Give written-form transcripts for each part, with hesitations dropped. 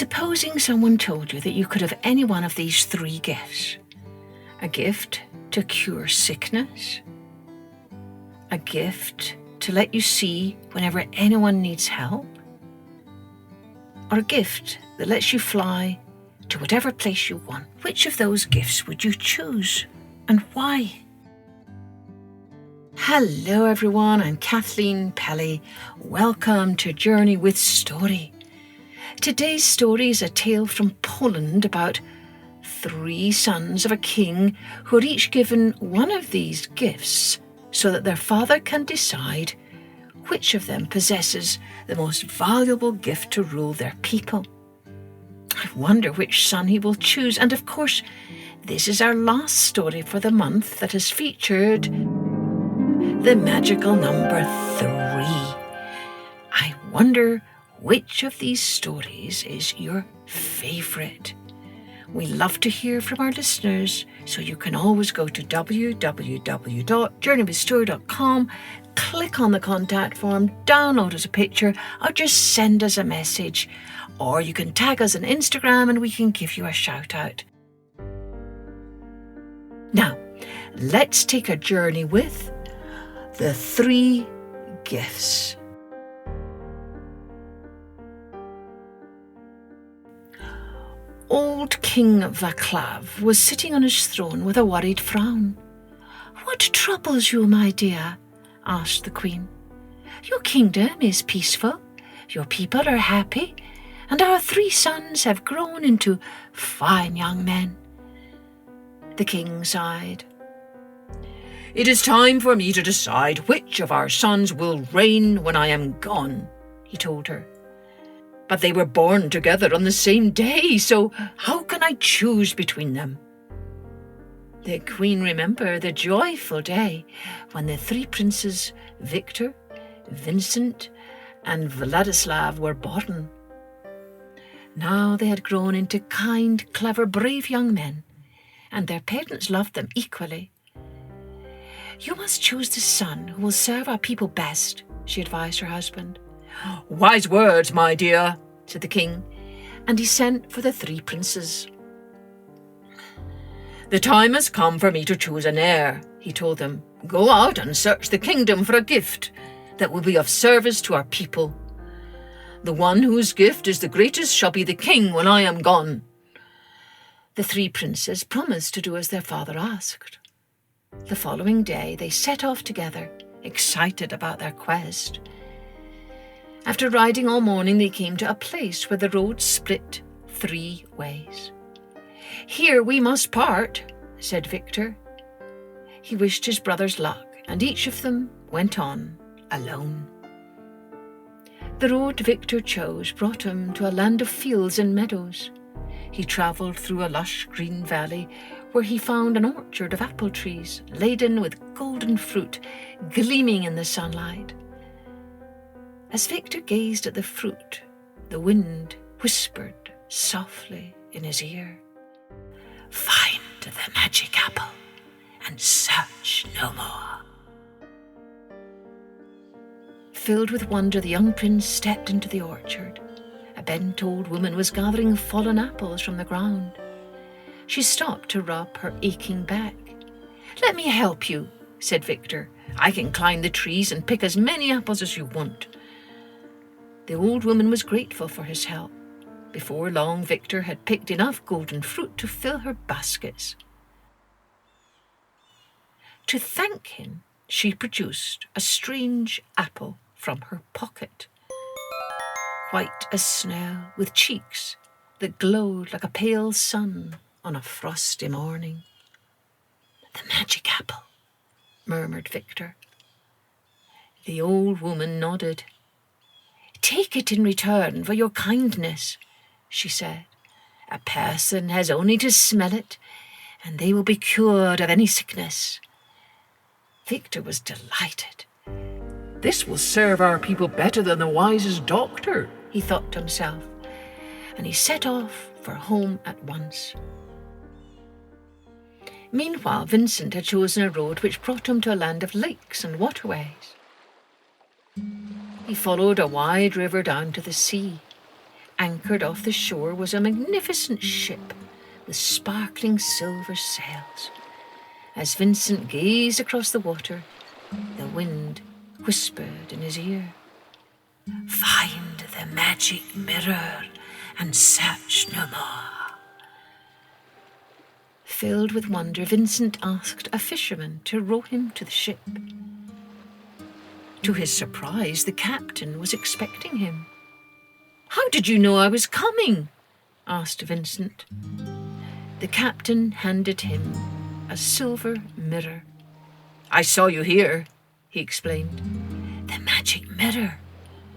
Supposing someone told you that you could have any one of these 3 gifts. A gift to cure sickness. A gift to let you see whenever anyone needs help. Or a gift that lets you fly to whatever place you want. Which of those gifts would you choose and why? Hello everyone, I'm Kathleen Pelly. Welcome to Journey with Story. Today's story is a tale from Poland about 3 sons of a king who are each given one of these gifts so that their father can decide which of them possesses the most valuable gift to rule their people. I wonder which son he will choose, and of course, this is our last story for the month that has featured the magical number 3. I wonder which of these stories is your favourite. We love to hear from our listeners, so you can always go to www.journeywithstory.com, click on the contact form, download us a picture, or just send us a message. Or you can tag us on Instagram and we can give you a shout out. Now, let's take a journey with the 3 gifts. Old King Vaclav was sitting on his throne with a worried frown. "What troubles you, my dear?" asked the Queen. "Your kingdom is peaceful, your people are happy, and our 3 sons have grown into fine young men." The king sighed. "It is time for me to decide which of our sons will reign when I am gone," he told her. "But they were born together on the same day, so how can I choose between them?" The Queen remembered the joyful day when the 3 princes, Victor, Vincent, and Vladislav, were born. Now they had grown into kind, clever, brave young men, and their parents loved them equally. "You must choose the son who will serve our people best," she advised her husband. "Wise words, my dear," said the king, and he sent for the 3 princes. "The time has come for me to choose an heir," he told them. "Go out and search the kingdom for a gift that will be of service to our people. The one whose gift is the greatest shall be the king when I am gone." The 3 princes promised to do as their father asked. The following day they set off together, excited about their quest. After riding all morning, they came to a place where the road split 3 ways. "Here we must part," said Victor. He wished his brothers luck, and each of them went on alone. The road Victor chose brought him to a land of fields and meadows. He travelled through a lush green valley where he found an orchard of apple trees laden with golden fruit gleaming in the sunlight. As Victor gazed at the fruit, the wind whispered softly in his ear, "Find the magic apple and search no more." Filled with wonder, the young prince stepped into the orchard. A bent old woman was gathering fallen apples from the ground. She stopped to rub her aching back. "Let me help you," said Victor. "I can climb the trees and pick as many apples as you want." The old woman was grateful for his help. Before long, Victor had picked enough golden fruit to fill her baskets. To thank him, she produced a strange apple from her pocket. White as snow, with cheeks that glowed like a pale sun on a frosty morning. "The magic apple," murmured Victor. The old woman nodded. "Take it in return for your kindness," she said. "A person has only to smell it, and they will be cured of any sickness." Victor was delighted. "This will serve our people better than the wisest doctor," he thought to himself, and he set off for home at once. Meanwhile, Vincent had chosen a road which brought him to a land of lakes and waterways. He followed a wide river down to the sea, Anchored off the shore was a magnificent ship with sparkling silver sails. As Vincent gazed across the water, the wind whispered in his ear, "Find the magic mirror and search no more." Filled with wonder, Vincent asked a fisherman to row him to the ship. To his surprise, the captain was expecting him. "How did you know I was coming?" asked Vincent. The captain handed him a silver mirror. "I saw you here," he explained. "The magic mirror,"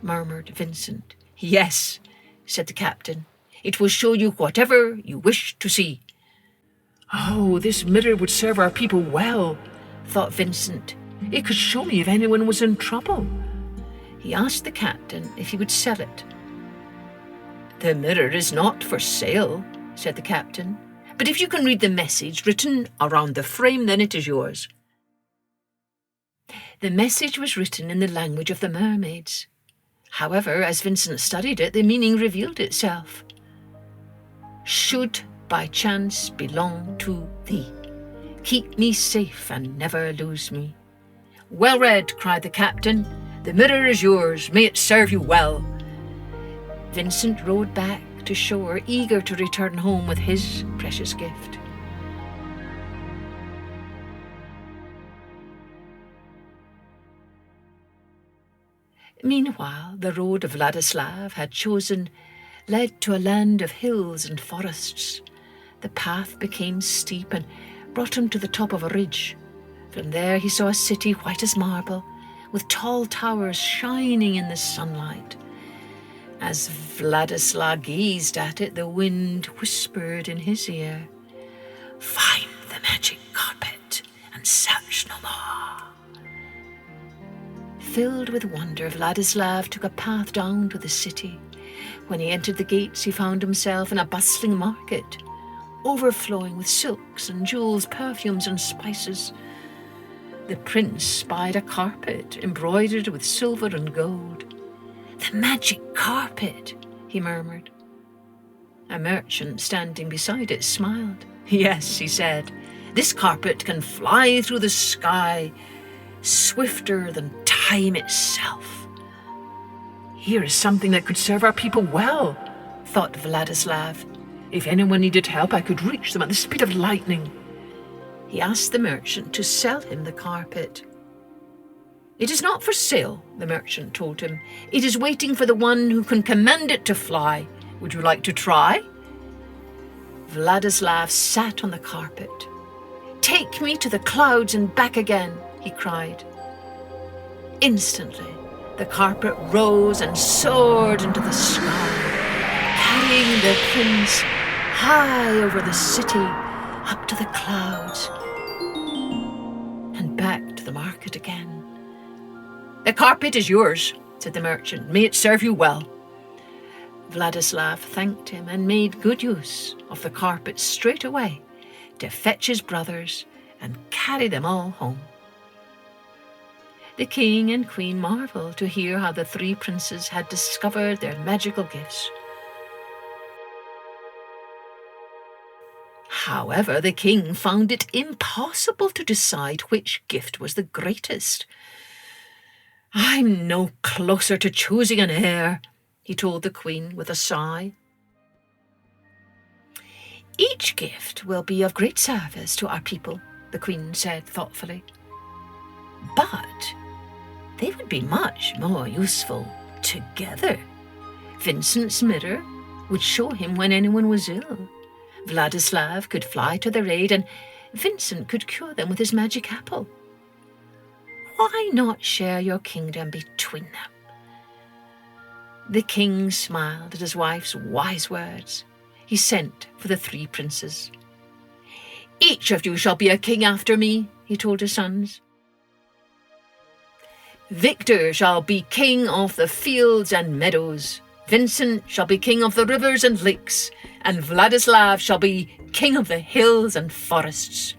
murmured Vincent. "Yes," said the captain. "It will show you whatever you wish to see." "Oh, this mirror would serve our people well," thought Vincent. "It could show me if anyone was in trouble." He asked the captain if he would sell it. "The mirror is not for sale," said the captain. "But if you can read the message written around the frame, then it is yours." The message was written in the language of the mermaids. However, as Vincent studied it, the meaning revealed itself. "Should by chance belong to thee, keep me safe and never lose me." "Well read," cried the captain. "The mirror is yours. May it serve you well." Vincent rowed back to shore, eager to return home with his precious gift. Meanwhile, the road Vladislav had chosen led to a land of hills and forests. The path became steep and brought him to the top of a ridge. From there he saw a city white as marble, with tall towers shining in the sunlight. As Vladislav gazed at it, the wind whispered in his ear, "Find the magic carpet and search no more." Filled with wonder, Vladislav took a path down to the city. When he entered the gates, he found himself in a bustling market, overflowing with silks and jewels, perfumes and spices. The prince spied a carpet embroidered with silver and gold. "The magic carpet," he murmured. A merchant standing beside it smiled. "Yes," he said, "this carpet can fly through the sky, swifter than time itself." "Here is something that could serve our people well," thought Vladislav. "If anyone needed help, I could reach them at the speed of lightning." He asked the merchant to sell him the carpet. "It is not for sale," the merchant told him. "It is waiting for the one who can command it to fly. Would you like to try?" Vladislav sat on the carpet. "Take me to the clouds and back again," he cried. Instantly, the carpet rose and soared into the sky, carrying the prince high over the city, up to the clouds, and back to the market again. "The carpet is yours," said the merchant. "May it serve you well." Vladislav thanked him and made good use of the carpet straight away to fetch his brothers and carry them all home. The king and queen marveled to hear how the three princes had discovered their magical gifts. However, the king found it impossible to decide which gift was the greatest. "I'm no closer to choosing an heir," he told the queen with a sigh. "Each gift will be of great service to our people," the queen said thoughtfully. "But they would be much more useful together. Vincent's mirror would show him when anyone was ill. Vladislav could fly to their aid, and Vincent could cure them with his magic apple. Why not share your kingdom between them?" The king smiled at his wife's wise words. He sent for the three princes. "Each of you shall be a king after me," he told his sons. "Victor shall be king of the fields and meadows. Vincent shall be king of the rivers and lakes, and Vladislav shall be king of the hills and forests.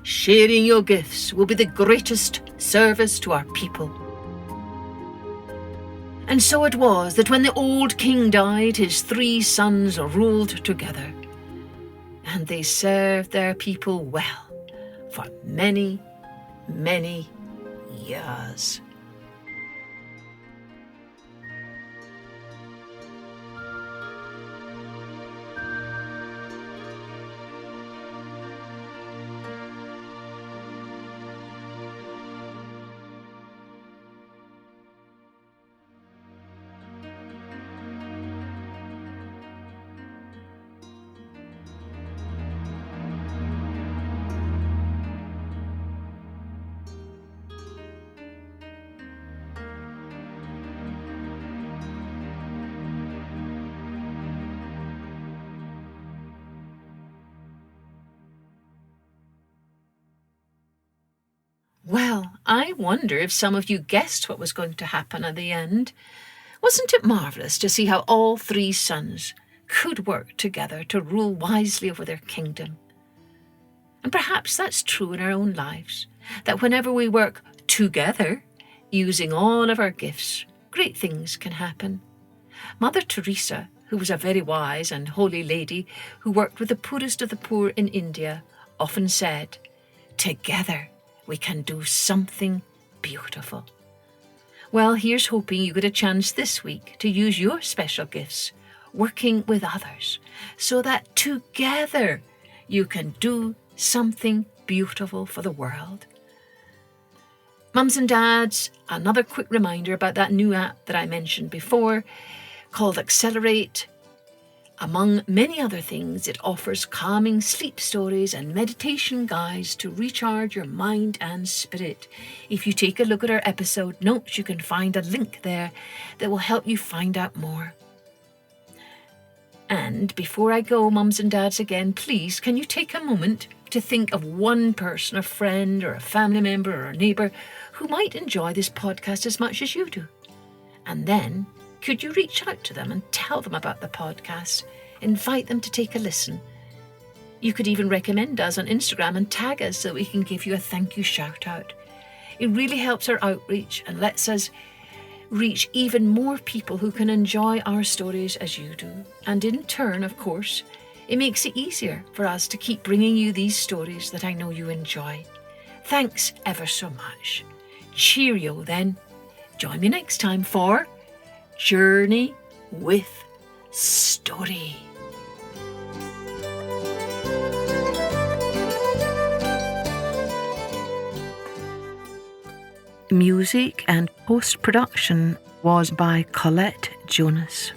Sharing your gifts will be the greatest service to our people." And so it was that when the old king died, his 3 sons ruled together, and they served their people well for many, many years. Well, I wonder if some of you guessed what was going to happen at the end. Wasn't it marvellous to see how all 3 sons could work together to rule wisely over their kingdom? And perhaps that's true in our own lives, that whenever we work together, using all of our gifts, great things can happen. Mother Teresa, who was a very wise and holy lady who worked with the poorest of the poor in India, often said, "Together we can do something beautiful." Well, here's hoping you get a chance this week to use your special gifts, working with others, so that together you can do something beautiful for the world. Mums and dads, another quick reminder about that new app that I mentioned before called Accelerate. Among many other things, it offers calming sleep stories and meditation guides to recharge your mind and spirit. If you take a look at our episode notes, you can find a link there that will help you find out more. And before I go, mums and dads, again, please, can you take a moment to think of one person, a friend or a family member or a neighbour who might enjoy this podcast as much as you do? And then, could you reach out to them and tell them about the podcast? Invite them to take a listen. You could even recommend us on Instagram and tag us so we can give you a thank you shout out. It really helps our outreach and lets us reach even more people who can enjoy our stories as you do. And in turn, of course, it makes it easier for us to keep bringing you these stories that I know you enjoy. Thanks ever so much. Cheerio then. Join me next time for Journey with Story. Music and post-production was by Colette Jonas.